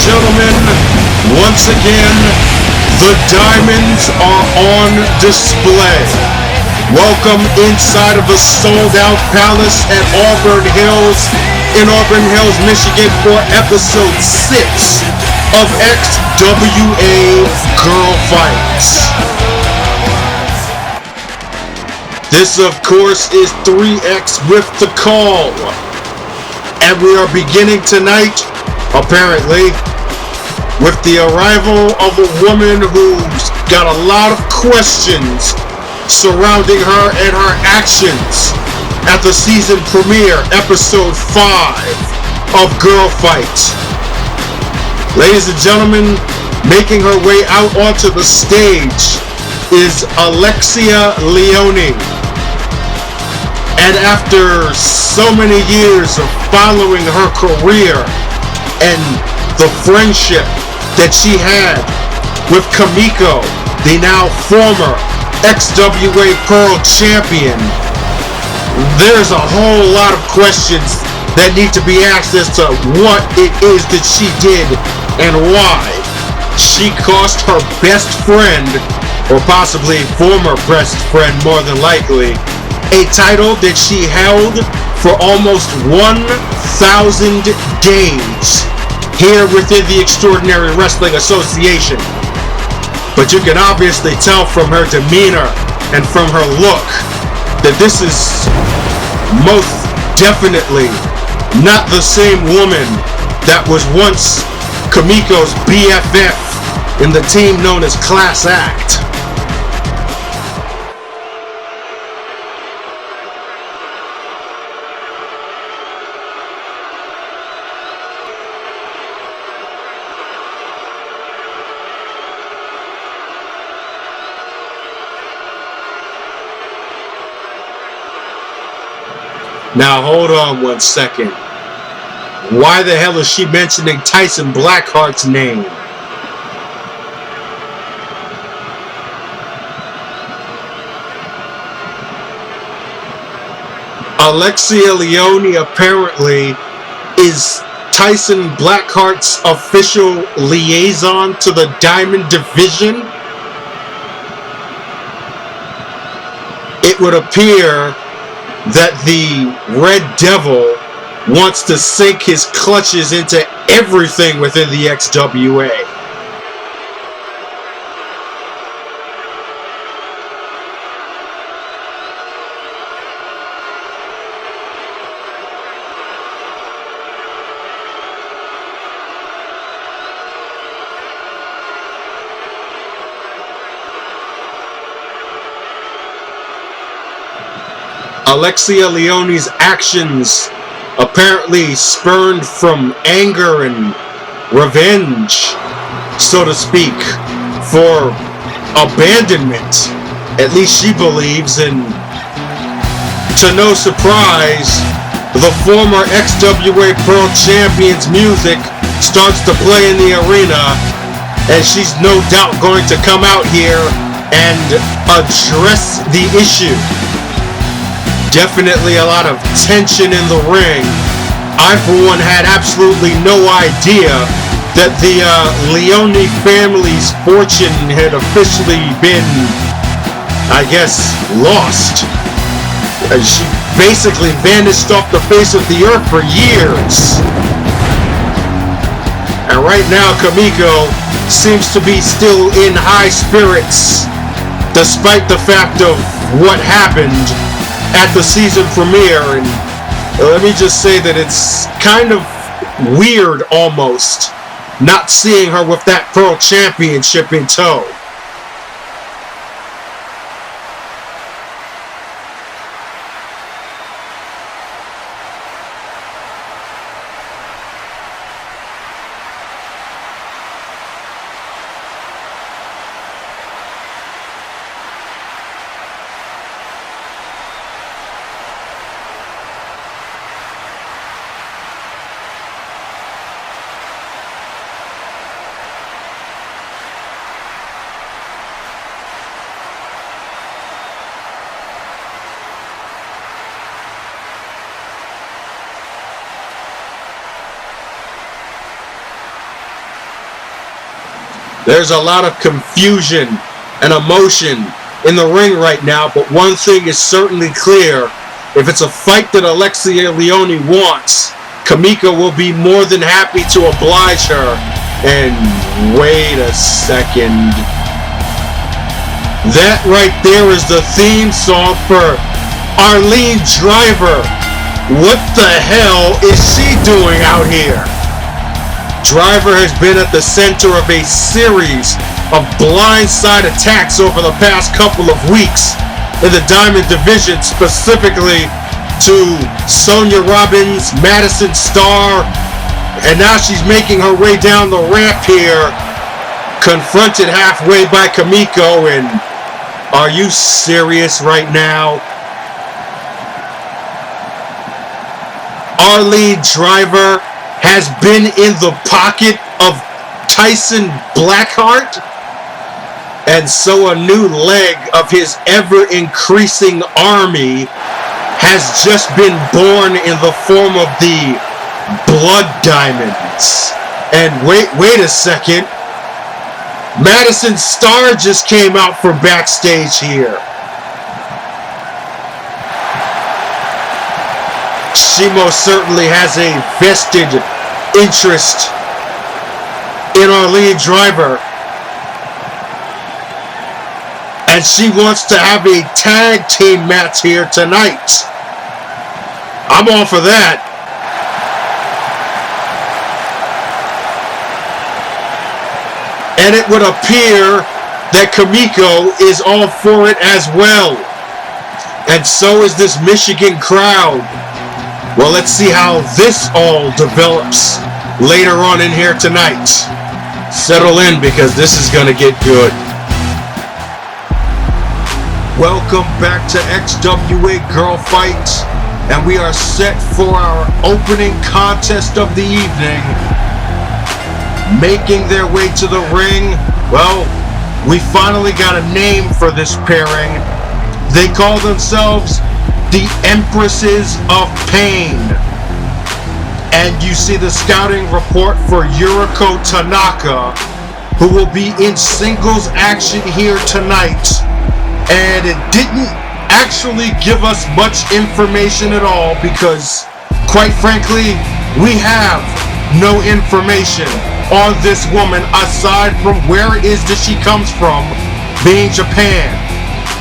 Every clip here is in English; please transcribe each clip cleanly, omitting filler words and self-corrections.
gentlemen, once again, the diamonds are on display. Welcome inside of a sold-out palace at Auburn Hills, in Auburn Hills, Michigan, for episode 6 of XWA GIRLFIGHT. This, of course, is 3X with the call. And we are beginning tonight, apparently, with the arrival of a woman who's got a lot of questions surrounding her and her actions at the season premiere, episode 5 of GIRLFIGHT. Ladies and gentlemen, making her way out onto the stage is Alexia Leone. And after so many years of following her career and the friendship that she had with Kamiko, the now former XWA Pearl Champion, there's a whole lot of questions that need to be asked as to what it is that she did and why she cost her best friend, or possibly former best friend more than likely, a title that she held for almost 1,000 days here within the Extraordinary Wrestling Association. But you can obviously tell from her demeanor and from her look that this is most definitely not the same woman that was once Kamiko's BFF in the team known as Class Act. Now hold on one second. Why the hell is she mentioning Tyson Blackheart's name? Alexia Leone apparently is Tyson Blackheart's official liaison to the Diamond Division. It would appear that the Red Devil wants to sink his clutches into everything within the XWA. Alexia Leone's actions apparently spurned from anger and revenge, so to speak, for abandonment, at least she believes, and to no surprise, the former XWA Pearl Champion's music starts to play in the arena, and she's no doubt going to come out here and address the issue. Definitely a lot of tension in the ring. I, for one, had absolutely no idea that the Leone family's fortune had officially been, I guess, lost. She basically vanished off the face of the earth for years. And right now, Kamiko seems to be still in high spirits, despite the fact of what happened at the season premiere. And let me just say that it's kind of weird almost not seeing her with that Pearl Championship in tow. There's a lot of confusion and emotion in the ring right now, but one thing is certainly clear. If it's a fight that Alexia Leone wants, Kamika will be more than happy to oblige her. And wait a second. That right there is the theme song for Arlene Driver. What the hell is she doing out here? Driver has been at the center of a series of blindside attacks over the past couple of weeks in the Diamond Division, specifically to Sonya Robbins, Madison Starr, and now she's making her way down the ramp here, confronted halfway by Kamiko. And are you serious right now? Arlene Driver has been in the pocket of Tyson Blackheart, and so a new leg of his ever-increasing army has just been born in the form of the Blood Diamonds. And wait a second. Madison Starr just came out from backstage here. She most certainly has a vested interest in Arlene Driver. And she wants to have a tag team match here tonight. I'm all for that. And it would appear that Kamiko is all for it as well. And so is this Michigan crowd. Well, let's see how this all develops later on in here tonight. Settle in, because this is going to get good. Welcome back to XWA Girlfight, and we are set for our opening contest of the evening. Making their way to the ring, well, we finally got a name for this pairing. They call themselves the Empresses of Pain. And you see the scouting report for Uriko Tanaka, who will be in singles action here tonight. And it didn't actually give us much information at all, because, quite frankly, we have no information on this woman aside from where it is that she comes from, being Japan.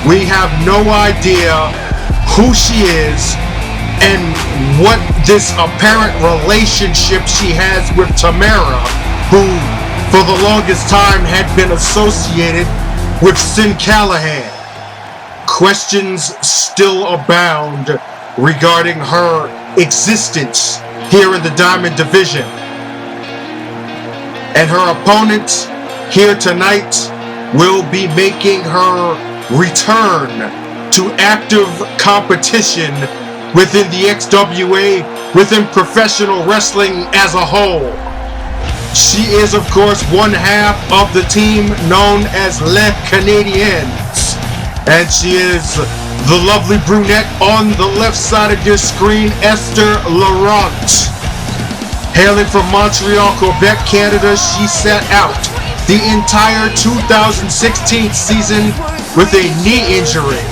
We have no idea who she is and what this apparent relationship she has with Tamara, who for the longest time had been associated with Callahan. Questions still abound regarding her existence here in the Diamond Division. And her opponent here tonight will be making her return to active competition within the XWA, within professional wrestling as a whole. She is, of course, one half of the team known as Les Canadiens. And she is the lovely brunette on the left side of your screen, Esther Laurent. Hailing from Montreal, Quebec, Canada, she sat out the entire 2016 season with a knee injury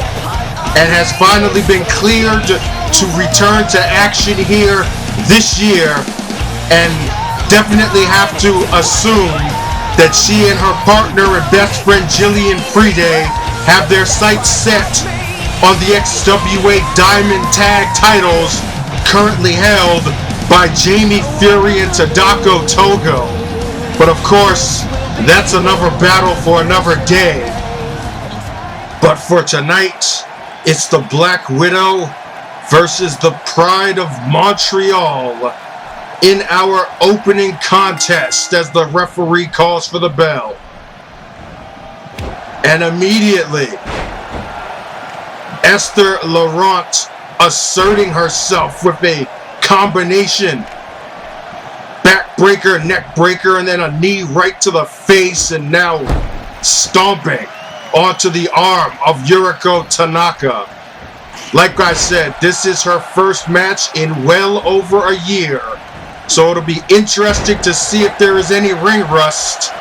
and has finally been cleared to return to action here this year, and definitely have to assume that she and her partner and best friend Jillian Friday have their sights set on the XWA Diamond Tag titles currently held by Jamie Fury and Tadako Togo. But of course, that's another battle for another day. But for tonight, it's the Black Widow versus the Pride of Montreal in our opening contest as the referee calls for the bell. And immediately, Esther Laurent asserting herself with a combination backbreaker, neckbreaker, and then a knee right to the face, and now stomping onto the arm of Uriko Tanaka. Like I said, this is her first match in well over a year, so it'll be interesting to see if there is any ring rust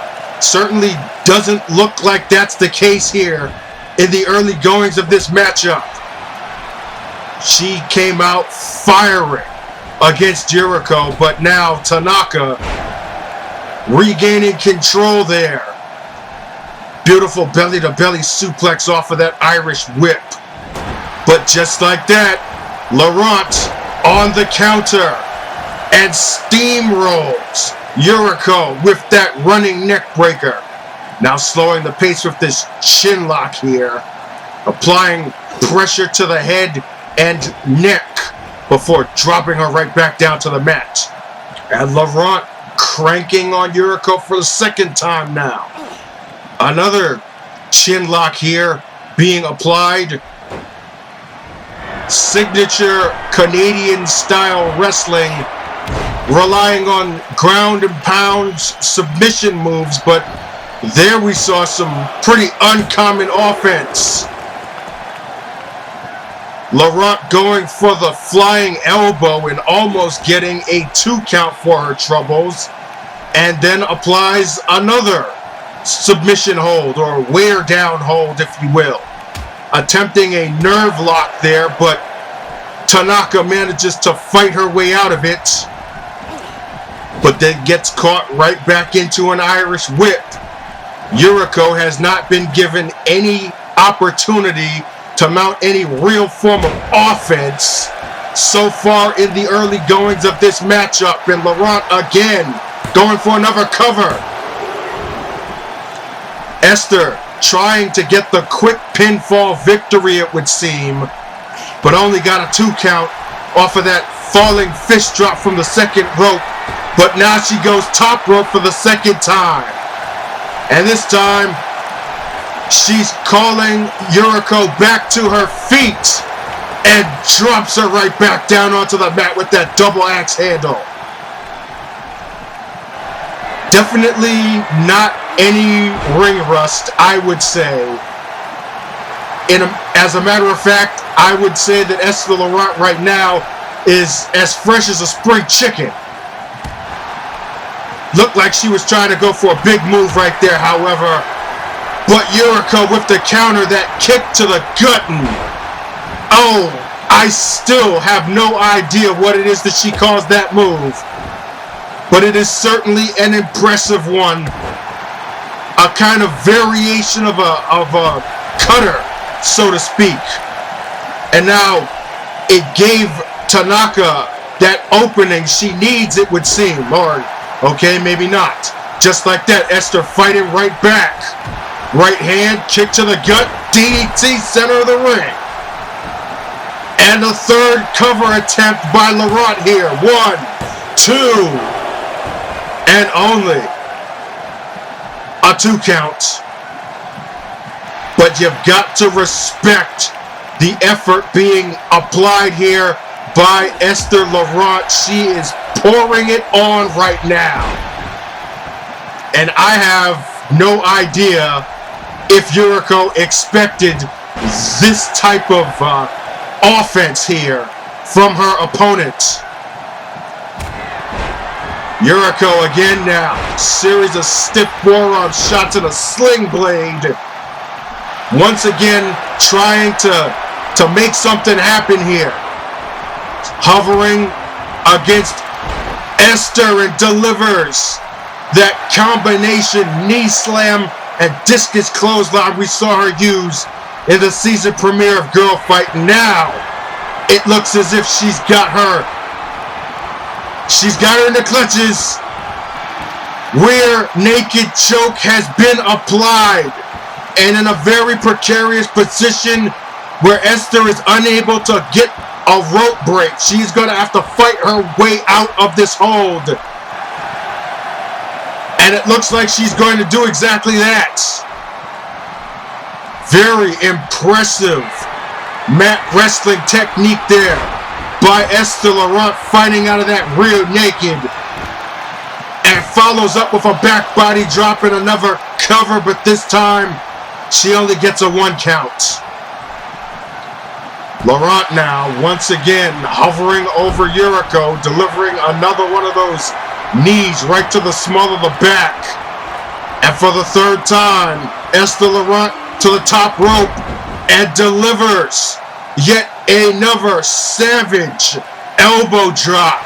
certainly doesn't look like that's the case here in the early goings of this matchup. She came out firing against Uriko, but now Tanaka regaining control there. Beautiful belly-to-belly suplex off of that Irish whip. But just like that, Laurent on the counter and steamrolls Uriko with that running neck breaker. Now slowing the pace with this chin lock here, applying pressure to the head and neck before dropping her right back down to the mat. And Laurent cranking on Uriko for the second time now. Another chin lock here being applied. Signature Canadian style wrestling, relying on ground and pound submission moves, but there we saw some pretty uncommon offense. Laurent going for the flying elbow and almost getting a 2 count for her troubles, and then applies another submission hold, or wear down hold if you will. Attempting a nerve lock there, but Tanaka manages to fight her way out of it, but then gets caught right back into an Irish whip. Uriko has not been given any opportunity to mount any real form of offense so far in the early goings of this matchup, and Laurent again going for another cover. Esther trying to get the quick pinfall victory, it would seem, but only got a 2 count off of that falling fist drop from the second rope. But now she goes top rope for the second time, and this time she's calling Uriko back to her feet and drops her right back down onto the mat with that double axe handle. Definitely not any ring rust, I would say. As a matter of fact, I would say that Esther Laurent right now is as fresh as a spring chicken. Looked like she was trying to go for a big move right there, however. But Uriko with the counter, that kick to the gut. Oh, I still have no idea what it is that she calls that move. But it is certainly an impressive one. A kind of variation of a cutter, so to speak. And now it gave Tanaka that opening she needs, it would seem. Or, okay, maybe not. Just like that, Esther fighting right back. Right hand, kick to the gut, DDT, center of the ring. And a third cover attempt by Laurent here. 1, 2, and only a 2 count. But you've got to respect the effort being applied here by Esther Laurent. She is pouring it on right now. And I have no idea if Uriko expected this type of offense here from her opponent. Uriko again now. Series of stiff forearm shots and a sling blade. Once again trying to make something happen here. Hovering against Esther and delivers that combination knee slam and discus clothesline we saw her use in the season premiere of Girl Fight. Now it looks as if she's got her in the clutches. Rear naked choke has been applied, and in a very precarious position where Esther is unable to get a rope break. She's going to have to fight her way out of this hold. And it looks like she's going to do exactly that. Very impressive mat wrestling technique there by Esther Laurent, fighting out of that rear naked. And follows up with a back body drop and another cover, but this time she only gets a 1 count. Laurent now, once again, hovering over Uriko, delivering another one of those knees right to the small of the back. And for the third time, Esther Laurent to the top rope and delivers yet another savage elbow drop.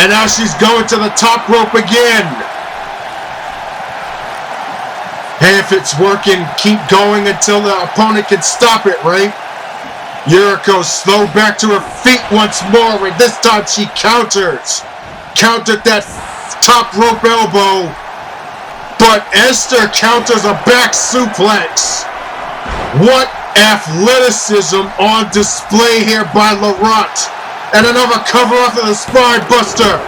And now she's going to the top rope again. Hey, if it's working, keep going until the opponent can stop it, right? Uriko slowed back to her feet once more, and this time she counters. Countered that top rope elbow, but Esther counters a back suplex. What athleticism on display here by Laurent. And another cover off of the spine buster.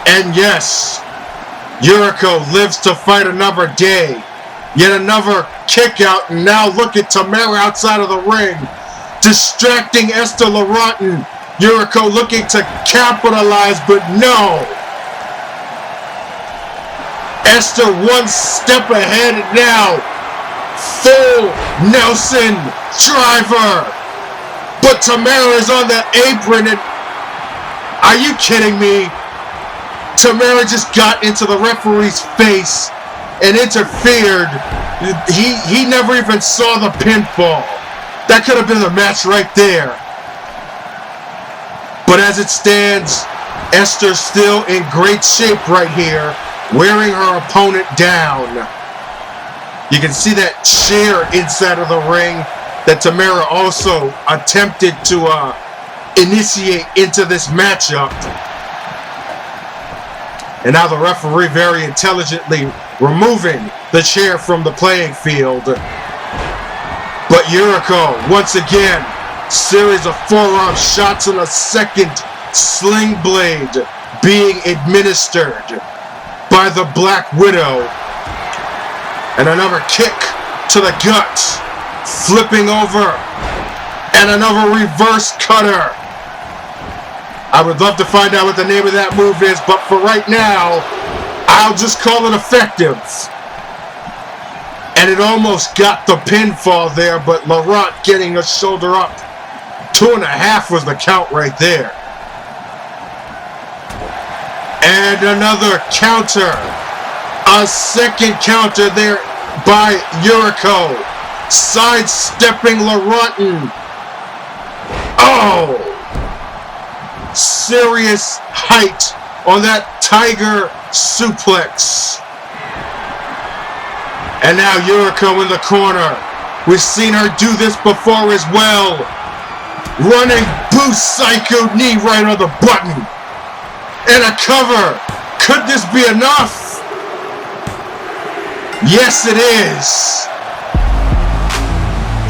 And yes, Uriko lives to fight another day. Yet another kick out, and now look at Tamara outside of the ring. Distracting Esther Laurent, and Uriko looking to capitalize, but no. Esther one step ahead, and now full Nelson driver. But Tamara is on the apron, and are you kidding me? Tamara just got into the referee's face and interfered. He never even saw the pinfall. That could have been the match right there. But as it stands, Esther's still in great shape right here, wearing her opponent down. You can see that chair inside of the ring that Tamara also attempted to initiate into this matchup. And now the referee very intelligently removing the chair from the playing field. But Uriko, once again, series of forearm shots and a second sling blade being administered by the Black Widow. And another kick to the gut. Flipping over, and another reverse cutter. I would love to find out what the name of that move is, but for right now, I'll just call it effective. And it almost got the pinfall there, but Laurent getting a shoulder up. 2.5 was the count right there. And another counter. A second counter there by Uriko. Sidestepping Laurent. Oh! Serious height on that tiger suplex. And now Uriko in the corner. We've seen her do this before as well. Running boost psycho knee right on the button. And a cover. Could this be enough? Yes, it is.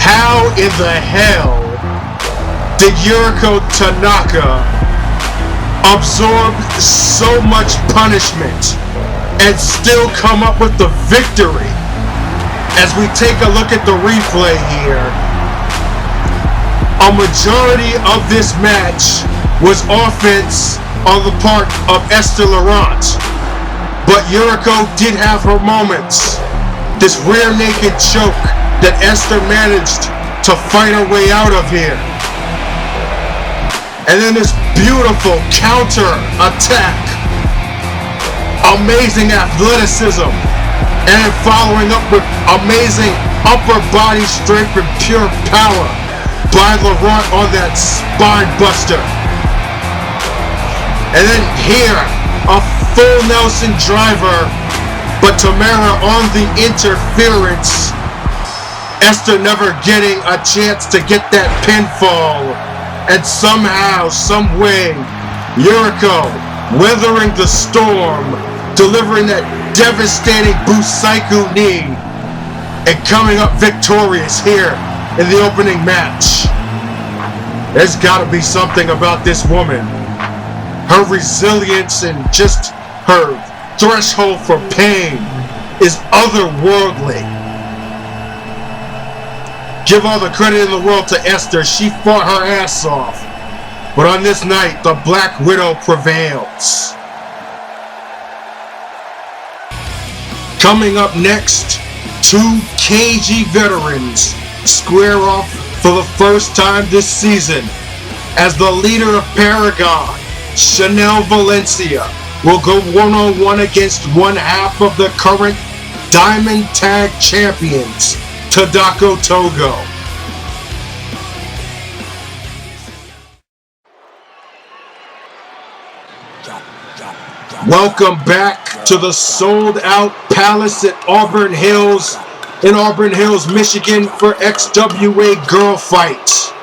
How in the hell did Uriko Tanaka absorb so much punishment and still come up with the victory? As we take a look at the replay here, a majority of this match was offense on the part of Esther Laurent, but Uriko did have her moments. This rear naked choke that Esther managed to fight her way out of here. And then this beautiful counter attack. Amazing athleticism. And then following up with amazing upper body strength and pure power by Laurent on that spine buster. And then here, a full Nelson driver, but Tamara on the interference. Esther never getting a chance to get that pinfall. And somehow, some way, Uriko weathering the storm, delivering that devastating Busaiku knee, and coming up victorious here in the opening match. There's got to be something about this woman. Her resilience and just her threshold for pain is otherworldly. Give all the credit in the world to Esther. She fought her ass off. But on this night, the Black Widow prevails. Coming up next, 2 KG veterans square off for the first time this season as the leader of Paragon, Chanelle Valencia, will go one-on-one against one half of the current Diamond Tag Champions, Tadako Togo. Welcome back to the sold-out Palace at Auburn Hills, in Auburn Hills, Michigan, for XWA GIRLFIGHT.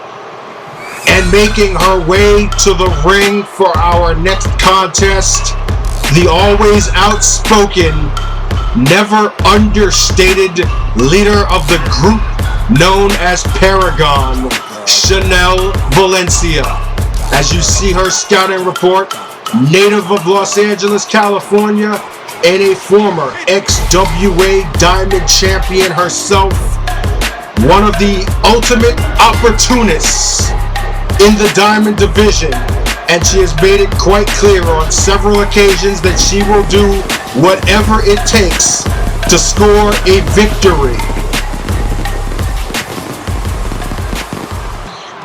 And making her way to the ring for our next contest, the always outspoken, never understated leader of the group known as Paragon, Chanelle Valencia. As you see her scouting report, native of Los Angeles, California, and a former XWA Diamond Champion herself, one of the ultimate opportunists in the Diamond division, and she has made it quite clear on several occasions that she will do whatever it takes to score a victory.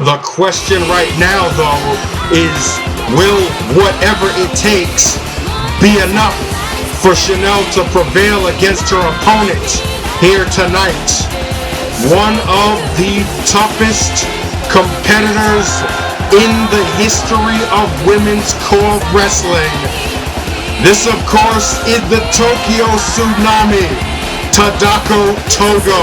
The question right now, though, is will whatever it takes be enough for Chanelle to prevail against her opponent here tonight? One of the toughest competitors in the history of women's core wrestling. This, of course, is the Tokyo Tsunami, Tadako Togo,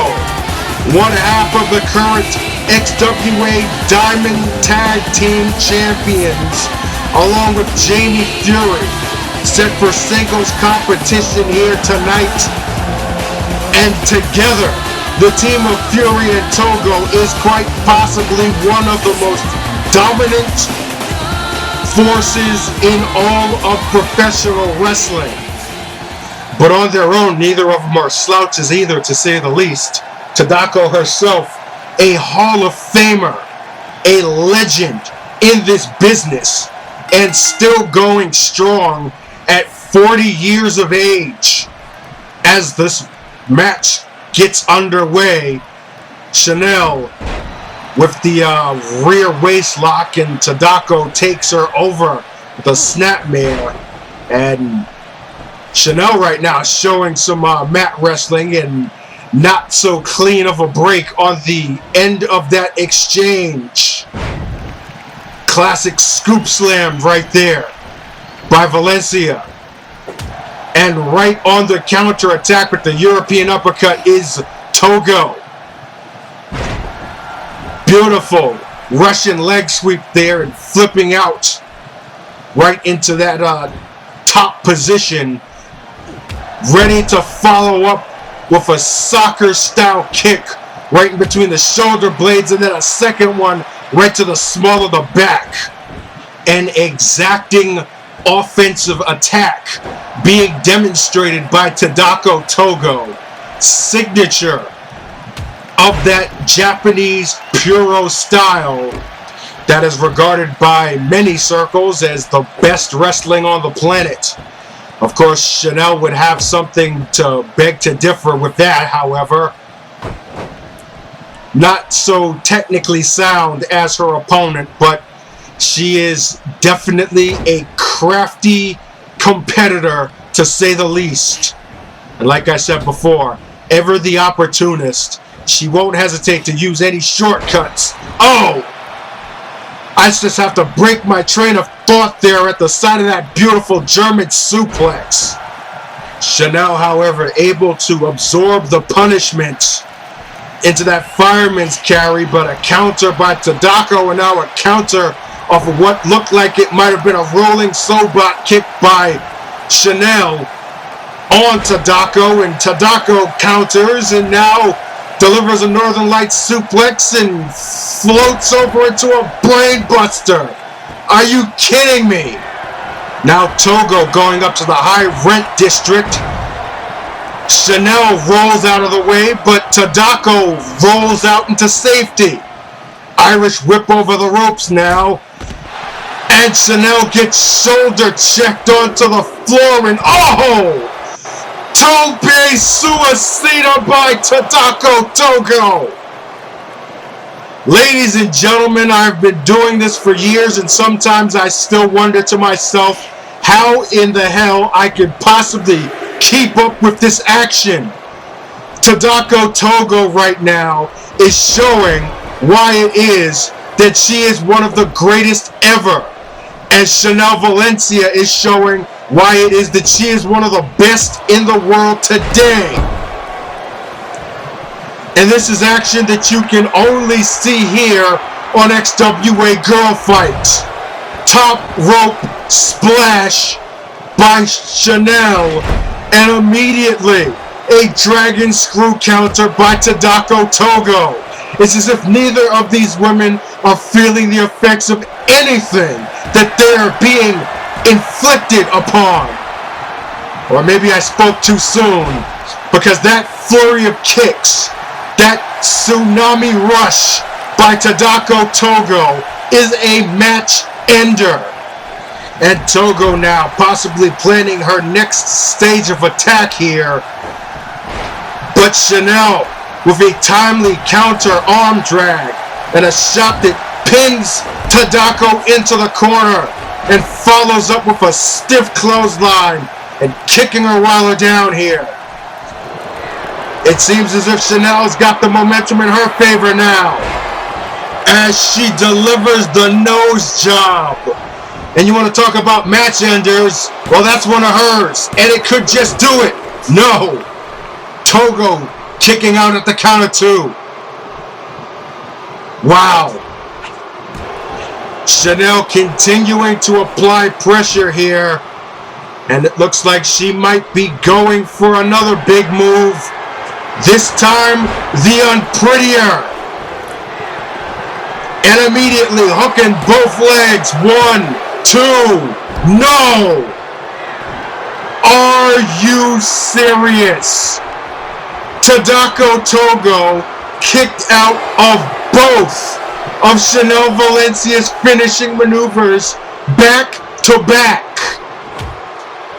one half of the current XWA Diamond Tag Team Champions, along with Jamie Fury, set for singles competition here tonight. And together, the team of Fury and Togo is quite possibly one of the most dominant forces in all of professional wrestling. But on their own, neither of them are slouches either, to say the least. Tadako herself, a Hall of Famer, a legend in this business, and still going strong at 40 years of age. As this match gets underway, Chanelle with the rear waist lock, and Tadako takes her over with a snapmare. And Chanelle right now showing some mat wrestling, and not so clean of a break on the end of that exchange. Classic scoop slam right there by Valencia. And right on the counter attack with the European uppercut is Togo. Beautiful Russian leg sweep there, and flipping out right into that top position. Ready to follow up with a soccer style kick right in between the shoulder blades, and then a second one right to the small of the back. An exacting offensive attack being demonstrated by Tadako Togo, signature of that Japanese Puro style that is regarded by many circles as the best wrestling on the planet. Of course, Chanelle would have something to beg to differ with that, however. Not so technically sound as her opponent, but she is definitely a crafty competitor, to say the least. And like I said before, ever the opportunist, she won't hesitate to use any shortcuts. Oh! I just have to break my train of thought there at the sight of that beautiful German suplex. Chanelle, however, able to absorb the punishment into that fireman's carry, but a counter by Tadako, and now a counter of what looked like it might have been a rolling Sobot kick by Chanelle on Tadako, and Tadako counters and now delivers a Northern Lights suplex and floats over into a brain buster. Are you kidding me? Now Togo going up to the high rent district. Chanelle rolls out of the way, but Tadako rolls out into safety. Irish whip over the ropes now. And Chanelle gets shoulder checked onto the floor, and oh! Tope Suicida by Tadako Togo. Ladies and gentlemen, I've been doing this for years, and sometimes I still wonder to myself, how in the hell I could possibly keep up with this action. Tadako Togo right now is showing why it is that she is one of the greatest ever. And Chanelle Valencia is showing why it is that she is one of the best in the world today. And this is action that you can only see here on XWA Girlfight. Top rope splash by Chanelle, and immediately a dragon screw counter by Tadako Togo. It's as if neither of these women are feeling the effects of anything that they are being inflicted upon. Or maybe I spoke too soon, because that flurry of kicks, that tsunami rush by Tadako Togo is a match ender. And Togo now possibly planning her next stage of attack here. But Chanelle with a timely counter arm drag and a shot that pins Tadako into the corner and follows up with a stiff clothesline and kicking her while her down here. It seems as if Chanelle's got the momentum in her favor now as she delivers the nose job. And you want to talk about match enders? Well, that's one of hers, and it could just do it. No. Togo kicking out at the count of 2. Wow. Chanelle continuing to apply pressure here, and it looks like she might be going for another big move. This time, the unprettier. And immediately hooking both legs. 1, 2, no! Are you serious? Tadako Togo kicked out of both of Chanelle Valencia's finishing maneuvers back to back.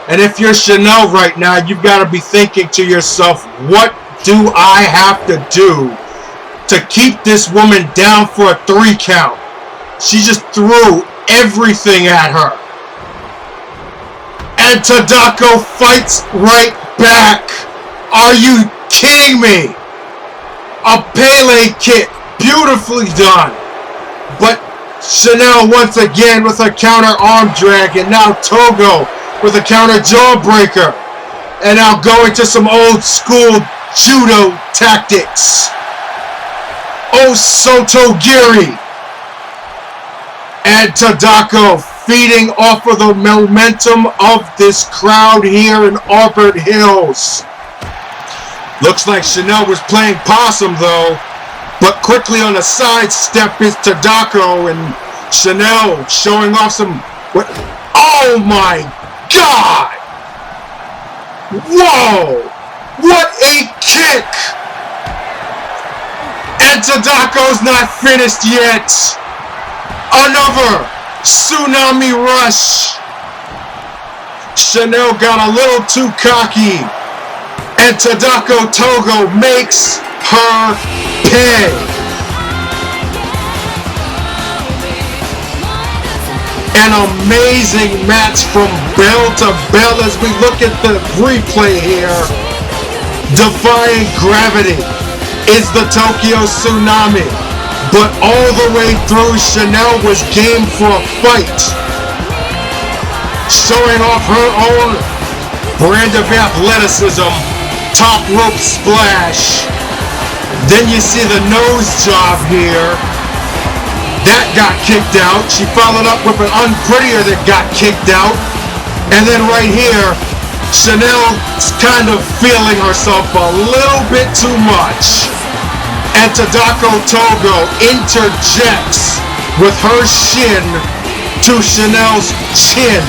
And if you're Chanelle right now, you've got to be thinking to yourself, what do I have to do to keep this woman down for a 3 count? She just threw everything at her. And Tadako fights right back. Are you kidding me? A Pele kick. Beautifully done. But Chanelle once again with a counter arm drag, and now Togo with a counter jawbreaker. And now going to some old school judo tactics. Oh, Sotogiri. And Tadako feeding off of the momentum of this crowd here in Auburn Hills. Looks like Chanelle was playing possum though, but quickly on the sidestep is Tadako, and Chanelle showing off some... Oh my God! Whoa! What a kick! And Tadako's not finished yet. Another tsunami rush. Chanelle got a little too cocky, and Tadako Togo makes her pay. An amazing match from bell to bell as we look at the replay here. Defying gravity is the Tokyo Tsunami, but all the way through, Chanelle was game for a fight, showing off her own brand of athleticism. Top rope splash. Then you see the nose job here. That got kicked out. She followed up with an unprettier that got kicked out. And then right here, Chanelle's kind of feeling herself a little bit too much. And Tadako Togo interjects with her shin to Chanelle's chin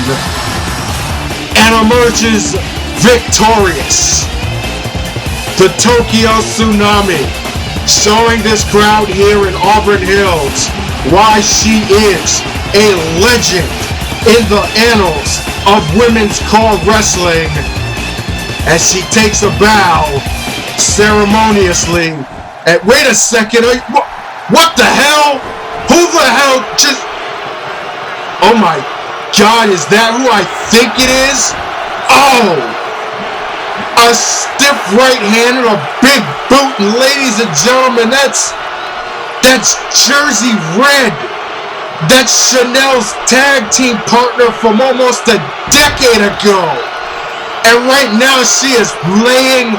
and emerges victorious. The Tokyo Tsunami, showing this crowd here in Auburn Hills why she is a legend in the annals of women's core wrestling, as she takes a bow ceremoniously. And wait a second, what the hell? Who the hell just... Oh my God, is that who I think it is? Oh! A stiff right hand and a big boot, and ladies and gentlemen, that's Jersey Red. That's Chanelle's tag team partner from almost a decade ago. And right now she is laying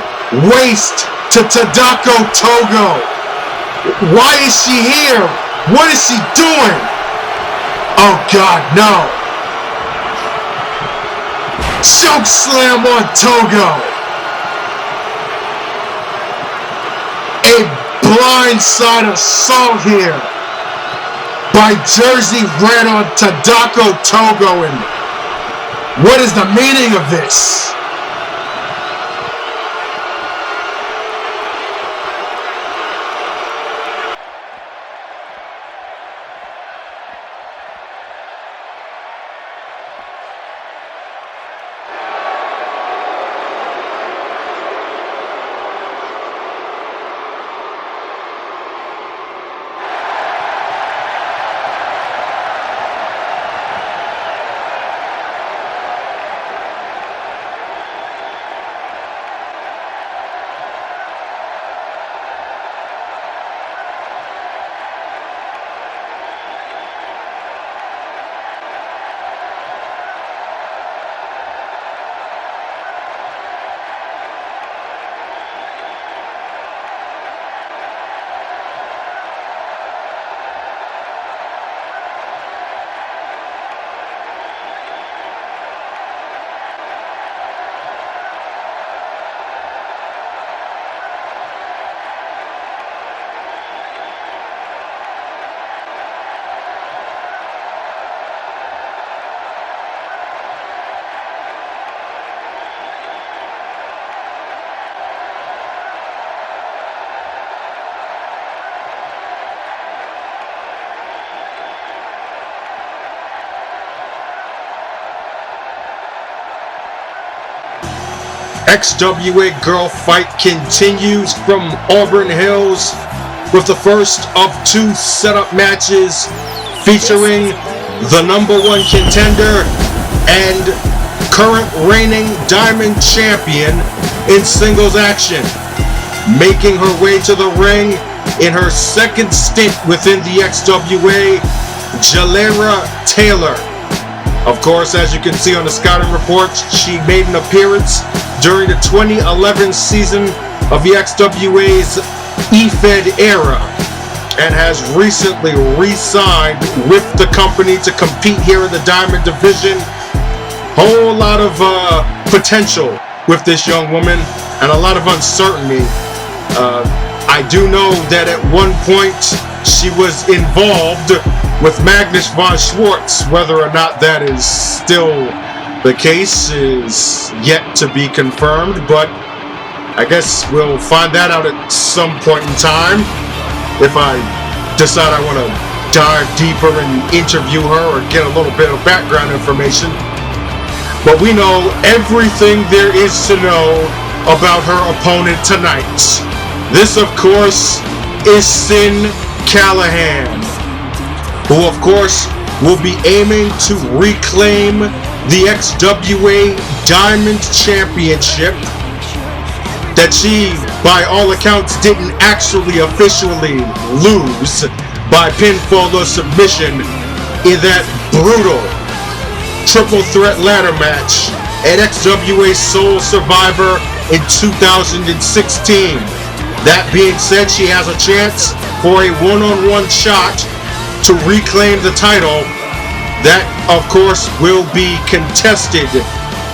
waste to Tadako Togo. Why is she here? What is she doing? Oh God, no. Choke slam on Togo. A blindside assault here by Jersey Red on Tadako Togo. And what is the meaning of this? XWA Girl Fight continues from Auburn Hills with the first of two setup matches featuring the #1 contender and current reigning Diamond Champion in singles action. Making her way to the ring in her second stint within the XWA, Jaleira Taylor. Of course, as you can see on the scouting reports, she made an appearance during the 2011 season of the XWA's EFED era and has recently re-signed with the company to compete here in the Diamond Division. Whole lot of potential with this young woman and a lot of uncertainty. I do know that at one point she was involved with Magnus von Schwartz. Whether or not that is still the case is yet to be confirmed, but I guess we'll find that out at some point in time if I decide I want to dive deeper and interview her or get a little bit of background information. But we know everything there is to know about her opponent tonight. This, of course, is Sin Callahan, who, of course, will be aiming to reclaim the XWA Diamond Championship that she, by all accounts, didn't actually officially lose by pinfall or submission in that brutal triple threat ladder match at XWA Soul Survivor in 2016. That being said, she has a chance for a one-on-one shot to reclaim the title. That, of course, will be contested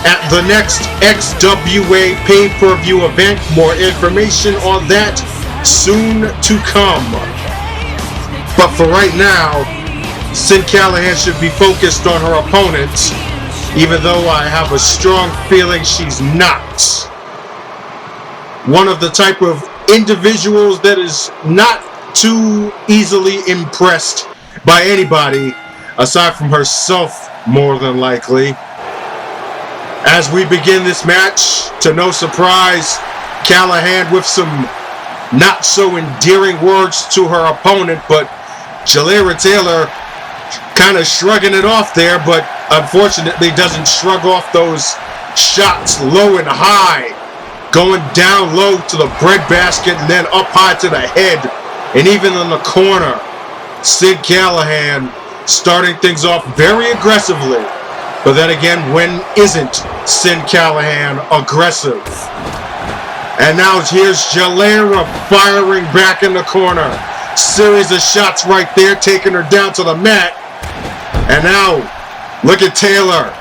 at the next XWA pay-per-view event. More information on that soon to come. But for right now, Sin Callahan should be focused on her opponent, even though I have a strong feeling she's not. One of the type of individuals that is not too easily impressed by anybody aside from herself, more than likely. As we begin this match, to no surprise, Callahan with some not so endearing words to her opponent, but Jaleira Taylor kind of shrugging it off there, but unfortunately doesn't shrug off those shots low and high, going down low to the breadbasket and then up high to the head, and even in the corner. Sid Callahan starting things off very aggressively, but then again, when isn't Sid Callahan aggressive? And now here's Jaleira firing back in the corner. Series of shots right there, taking her down to the mat. And now, look at Taylor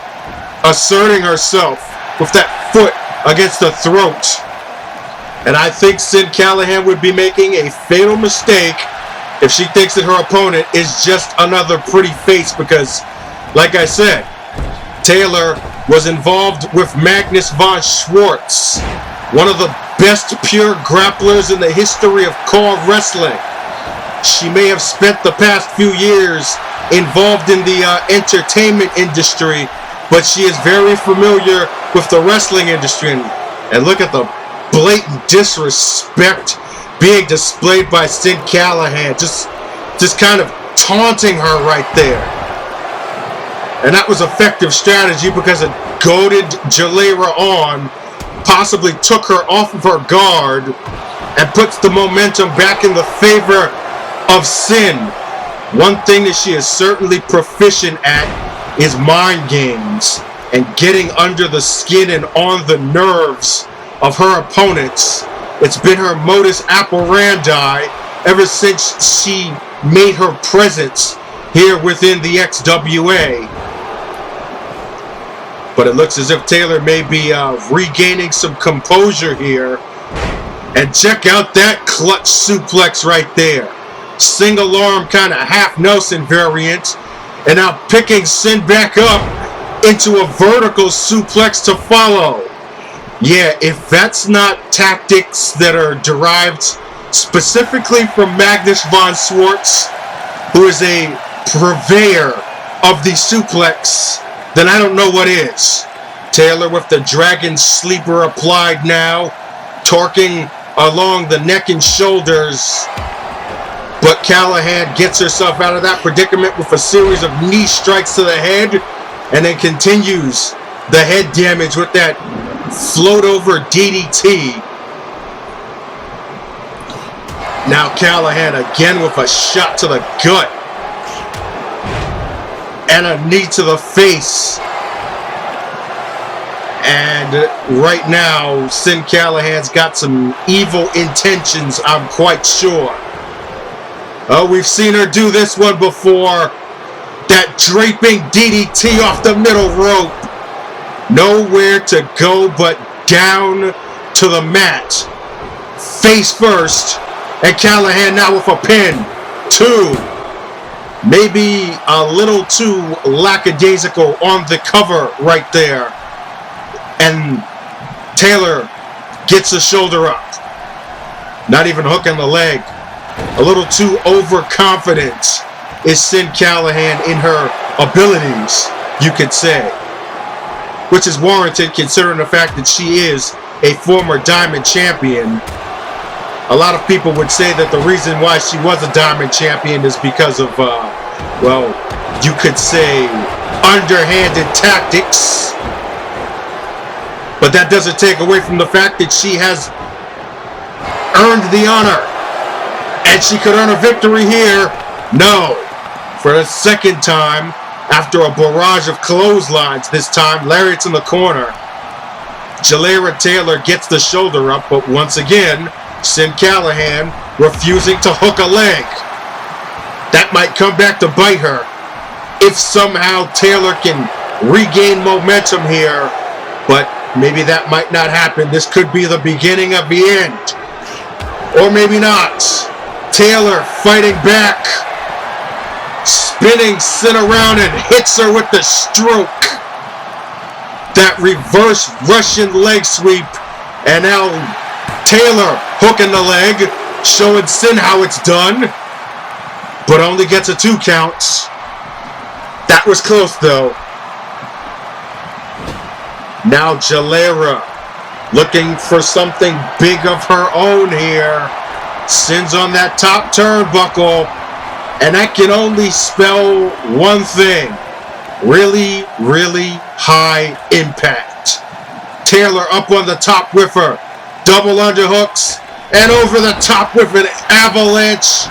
asserting herself with that foot against the throat. And I think Sid Callahan would be making a fatal mistake if she thinks that her opponent is just another pretty face, because, like I said, Taylor was involved with Magnus von Schwartz, one of the best pure grapplers in the history of CAWS wrestling. She may have spent the past few years involved in the entertainment industry, but she is very familiar with the wrestling industry. And look at the blatant disrespect being displayed by Sid Callahan, just kind of taunting her right there. And that was effective strategy because it goaded Jaleira on, possibly took her off of her guard, and puts the momentum back in the favor of Sin. One thing that she is certainly proficient at is mind games and getting under the skin and on the nerves of her opponents. It's been her modus operandi ever since she made her presence here within the XWA. But it looks as if Taylor may be regaining some composure here. And check out that clutch suplex right there. Single arm, kind of half Nelson variant. And now picking Sin back up into a vertical suplex to follow. Yeah, if that's not tactics that are derived specifically from Magnus von Schwartz, who is a purveyor of the suplex, then I don't know what is. Taylor with the dragon sleeper applied now, torquing along the neck and shoulders. But Callahan gets herself out of that predicament with a series of knee strikes to the head, and then continues the head damage with that float over DDT. Now Callahan again with a shot to the gut. And a knee to the face. And right now, Sid Callahan's got some evil intentions, I'm quite sure. Oh, we've seen her do this one before. That draping DDT off the middle rope. Nowhere to go but down to the mat. Face first. And Callahan now with a pin. 2. Maybe a little too lackadaisical on the cover right there. And Taylor gets the shoulder up. Not even hooking the leg. A little too overconfident is Sid Callahan in her abilities, you could say. Which is warranted considering the fact that she is a former Diamond Champion. A lot of people would say that the reason why she was a Diamond Champion is because of, well, you could say underhanded tactics. But that doesn't take away from the fact that she has earned the honor. And she could earn a victory here. No. For the second time, after a barrage of clotheslines this time, lariats in the corner. Jaleira Taylor gets the shoulder up, but once again, Sid Callahan refusing to hook a leg. That might come back to bite her if somehow Taylor can regain momentum here, but maybe that might not happen. This could be the beginning of the end. Or maybe not. Taylor fighting back, spinning Sin around and hits her with the stroke. That reverse Russian leg sweep. And now Taylor hooking the leg, showing Sin how it's done. But only gets a 2 count. That was close though. Now Jaleira looking for something big of her own here. Sin's on that top turnbuckle. And that can only spell one thing. Really, really high impact. Taylor up on the top with her double underhooks. And over the top with an avalanche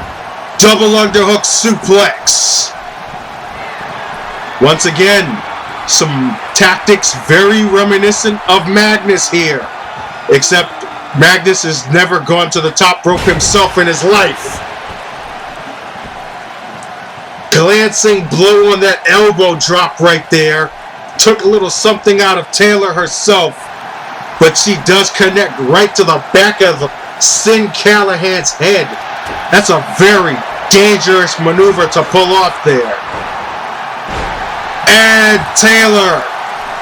double underhook suplex. Once again, some tactics very reminiscent of Magnus here. Except Magnus has never gone to the top rope himself in his life. Glancing blow on that elbow drop right there. Took a little something out of Taylor herself. But she does connect right to the back of Sin Callahan's head. That's a very dangerous maneuver to pull off there. And Taylor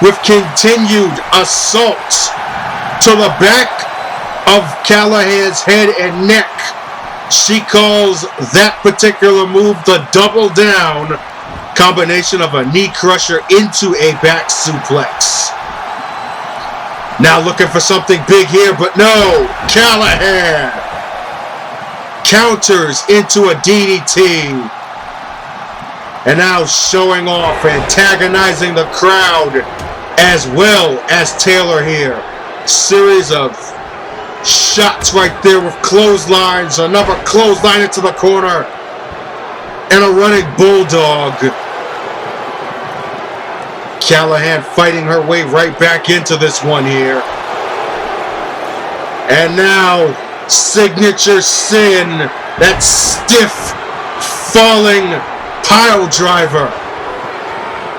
with continued assault to the back of Callahan's head and neck. She calls that particular move the double down, combination of a knee crusher into a back suplex. Now looking for something big here, but no, Callahan counters into a DDT. And now showing off, antagonizing the crowd as well as Taylor here. Series of shots right there with clotheslines. Another clothesline into the corner. And a running bulldog. Callahan fighting her way right back into this one here. And now, signature Sin. That stiff, falling pile driver.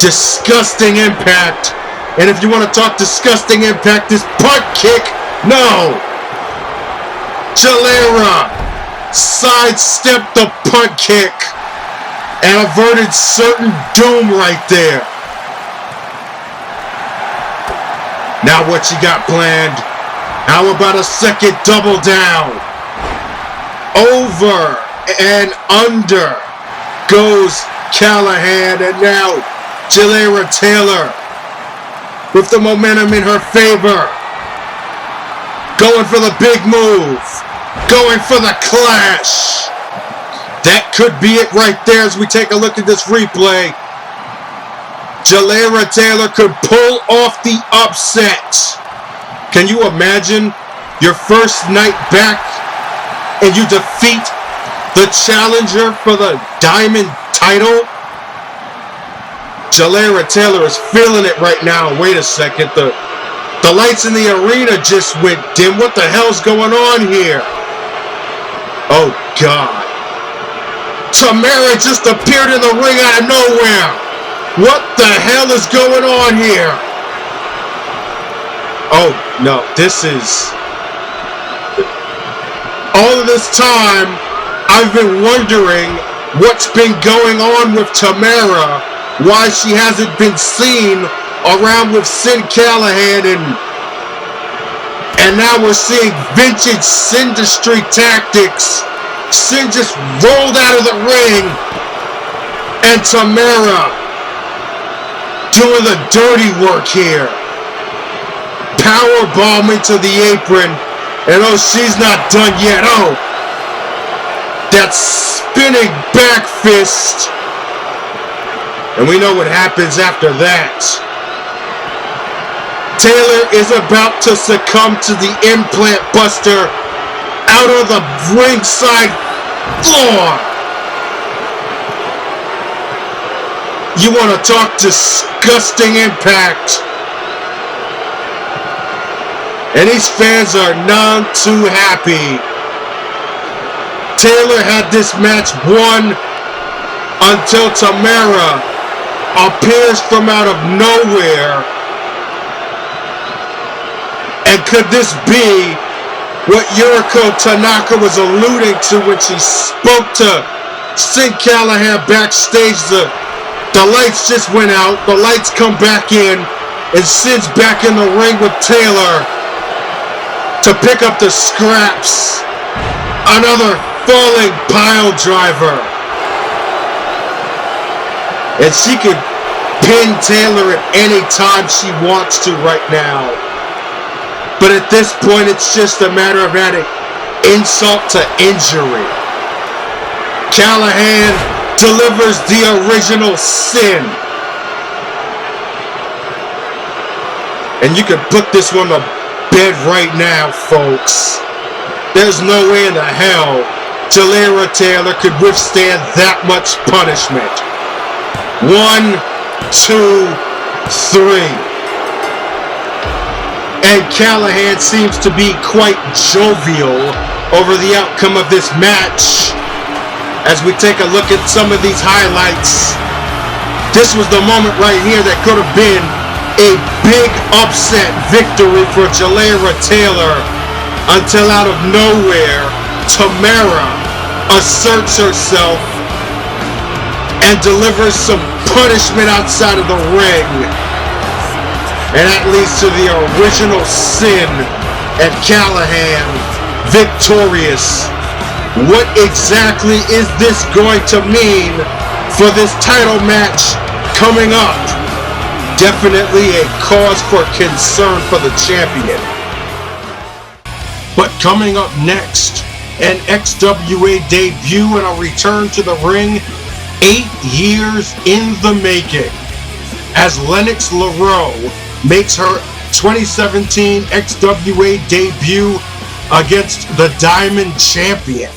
Disgusting impact. And if you want to talk disgusting impact, this punt kick, no. Jaleira sidestepped the punt kick and averted certain doom right there. Now what you got planned? How about a second double down? Over and under goes Callahan, and now Jaleira Taylor with the momentum in her favor. Going for the big move. Going for the clash. That could be it right there as we take a look at this replay. Jaleira Taylor could pull off the upset. Can you imagine your first night back and you defeat the challenger for the Diamond title? Jaleira Taylor is feeling it right now. Wait a second. The lights in the arena just went dim. What the hell's going on here? Oh, God. Tamara just appeared in the ring out of nowhere. What the hell is going on here? Oh, no. This is... All of this time, I've been wondering what's been going on with Tamara, why she hasn't been seen around with Sin Callahan, and now we're seeing vintage Sindustry tactics. Sin just rolled out of the ring, and Tamara doing the dirty work here. Power bombing to the apron, and oh, she's not done yet. Oh, that spinning back fist. And we know what happens after that. Taylor is about to succumb to the implant buster out of the ringside floor. You want to talk disgusting impact. And these fans are none too happy. Taylor had this match won until Tamara appears from out of nowhere. And could this be what Uriko Tanaka was alluding to when she spoke to Sin Callahan backstage? The lights just went out, the lights come back in, and Sin's back in the ring with Taylor to pick up the scraps. Another falling pile driver. And she could pin Taylor at any time she wants to right now. But at this point, it's just a matter of adding insult to injury. Callahan delivers the original sin. And you can put this one to bed right now, folks. There's no way in the hell Jaleira Taylor could withstand that much punishment. 1, 2, 3. And Callahan seems to be quite jovial over the outcome of this match. As we take a look at some of these highlights, this was the moment right here that could have been a big upset victory for Jaleira Taylor, until out of nowhere, Tamara asserts herself and delivers some punishment outside of the ring. And that leads to the original sin and Callahan victorious. What exactly is this going to mean for this title match coming up? Definitely a cause for concern for the champion. But coming up next, an XWA debut and a return to the ring 8 years in the making, as Lennox Laurent makes her 2017 XWA debut against the Diamond Champion.